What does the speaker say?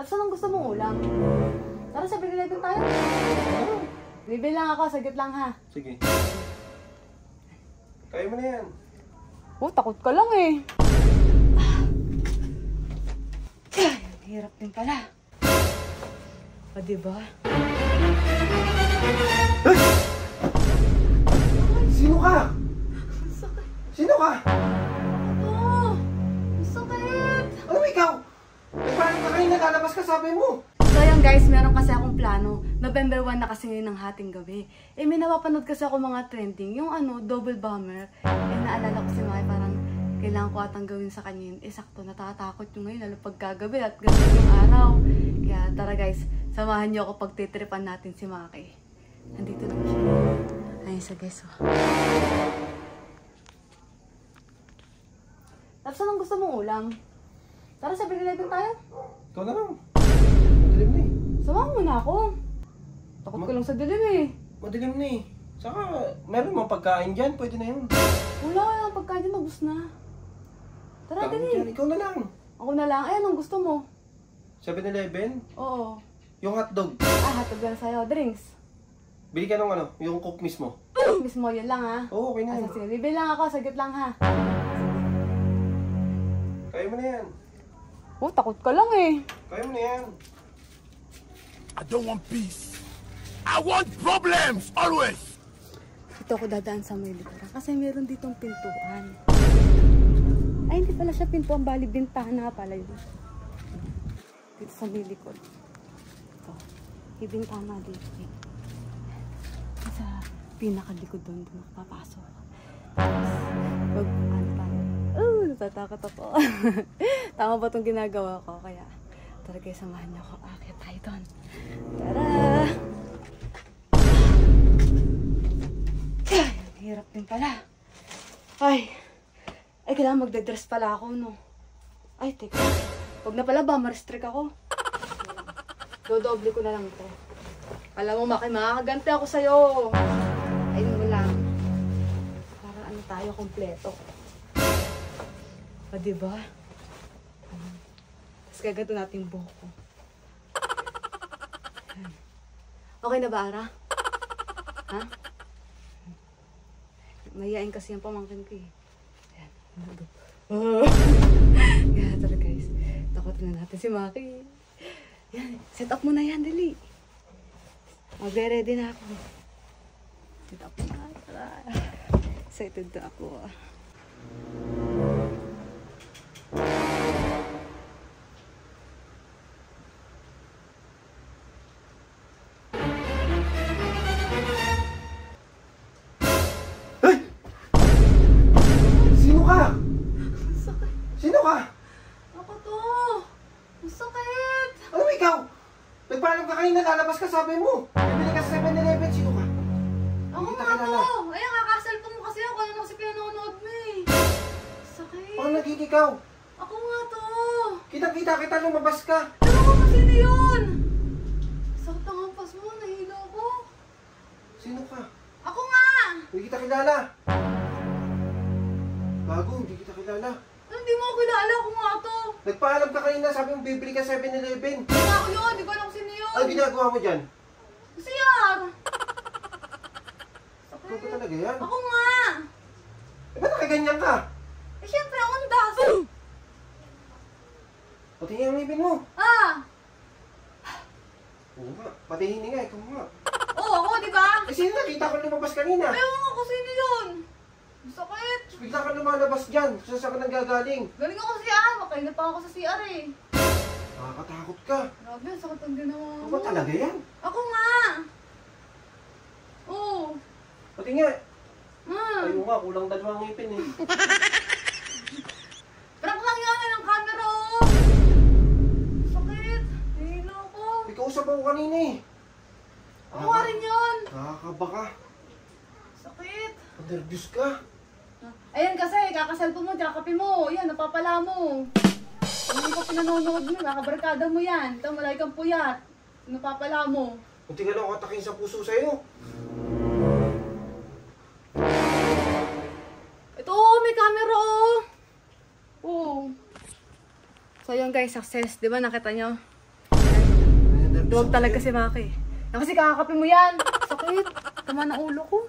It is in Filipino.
Tapos anong gusto mong ulam? Tara, sa 7-Eleven tayo. Bibili lang ako, saglit lang ha. Sige. Kaya mo na yan. Oh, takot ka lang eh. Ay, ang hirap din pala. O, diba? Sino ka? Sakit. Sino ka? Oh, sakit. Ano ikaw? Nagpaano ka kayo nalalabas ka sabi mo? So yun guys, meron kasi akong plano. November 1 na kasi ngayon ng hating gabi. Eh may napapanood kasi ako mga trending. Yung double bomber. Eh naalala ko si Maki parang kailangan ko atang gawin sa kanya yun. Eh sakto, natatakot yung ngayon lalo pag kagabi at gabi ng araw. Kaya tara guys, samahan niyo ako pag titripan natin si Maki. Nandito naman siya. Ayun sa guys oh. Tapos anong gusto mong ulam? Tara, sa 7-Eleven tayo. Ikaw na lang. Madilim na eh. Samahan mo na ako. Takot ko lang sa dilim eh. Madilim na eh. Saka, meron mga pagkain dyan. Pwede na yun. Wala ka lang pagkain dyan, ubus na. Tara, Dami dali. dyan. Ikaw na lang. Ako na lang. Ay, anong gusto mo? 7-Eleven? Oo. Yung hotdog. Hatog lang sa'yo. Drinks. Bili ka ng yung coke mismo. Mismo, yun lang ha. Oo, okay na yun. Sige, bibili lang ako. Saglit lang ha. Kaya mo na yan. Oh, takot ka lang eh. Kaya mo na yan. I don't want peace. I want problems, always! Dito ako dadaan sa may likuran kasi meron ditong pintuan. Ay, hindi pala siya pintuan, bali bintana pala yun. Dito sa may likod. Ito, ibintana dito eh. Sa pinakalikod doon papasok. Tapos, ano tayo? Oh, natatakot ako. Tama ba itong ginagawa ko? Kaya, tara kayo, samahan niyo ako. Akit tayo doon. Tara! Ay, ang hirap din pala. Ay, kailangan magde-dress pala ako, no? Ay, teka. Huwag na pala ba, ma-restrict ako. Dodoble ko na lang ito. Alam mo, Maki, makakaganti ako sa'yo. Ayun mo lang. Para ano tayo, kompleto. O, diba? Tapos gaganto natin yung buhok ko. Okay na ba, Ara? Ha? Mahihain kasi yung pamangkin ko eh. Ayan. Kaya tara guys. Takotin na natin si Maki. Yan. Set up mo na yan, dali. Magre-ready na ako. Set up na. Tara. Excited na ako ah. Sino ka? Ako to! Masakit! Ano ikaw? Nagpaalam ka kayo nalalabas ka sabi mo. Bibili ka sa 7-Eleven. Sino ka? Ako nga to! Ayan, kakaselfon mo kasi ako. Kaya mo kasi pinanonood mo eh. Sakit! Paano naging ikaw? Ako nga to! Kita kita lumabas ka. Ewan ko kasi na yun! Sakit ang hampas mo. Nahilo ko. Sino ka? Ako nga! Hindi kita kilala. Bago, hindi kita kilala. Hindi mo ako kilala. Ako nga to! Nagpaalam ka kanina, sabi mo bibili ka 7-Eleven. Hindi ako yun! Hindi ko alam kung sino yun! Ano ginagawa mo dyan? Kasi yan! Ano ka talaga yan? Ako nga! Eh, ba't nakaganyan ka? Eh, syempre, ako undas! Pati yung ngipin mo. Ah! Oo nga, pati hininga, ikaw nga. Oo, ako, di ba? Eh, sino nakita ko lumabas kanina? Ewan ko kung sino yun! Sakit! Bigla ka lumalabas dyan. Saan ka nang gagaling? Galing ako sa CR. Makainap pa ako sa CR eh. Nakakatakot ka. Grabe, sakit ang ginawa Ano mo. ba talaga yan? Ako nga! Oo. Pati nga. Hmm. Ayaw nga, kulang dalawang ngipin eh. Prank lang yan ng camera oh. Sakit. Nahilo ko. May kausap ako kanina eh. Ako nga rin yun. Nakakaba ka. Sakit. Nervous ka. Ayan kasi, kakaselfon mo, kakapin mo. Yan, napapala mo. Hindi ko pinanonood mo, kakabarkada mo yan. Ito, malay kang puyat. Napapala mo. Munti ka lang katakin sa puso sa'yo. Ito, may camera oh. Oo. So yun guys, success. Di ba nakita nyo? Duwag talaga si Maki. Yan kasi kakakapin mo yan. Sakit. Tama na ulo ko.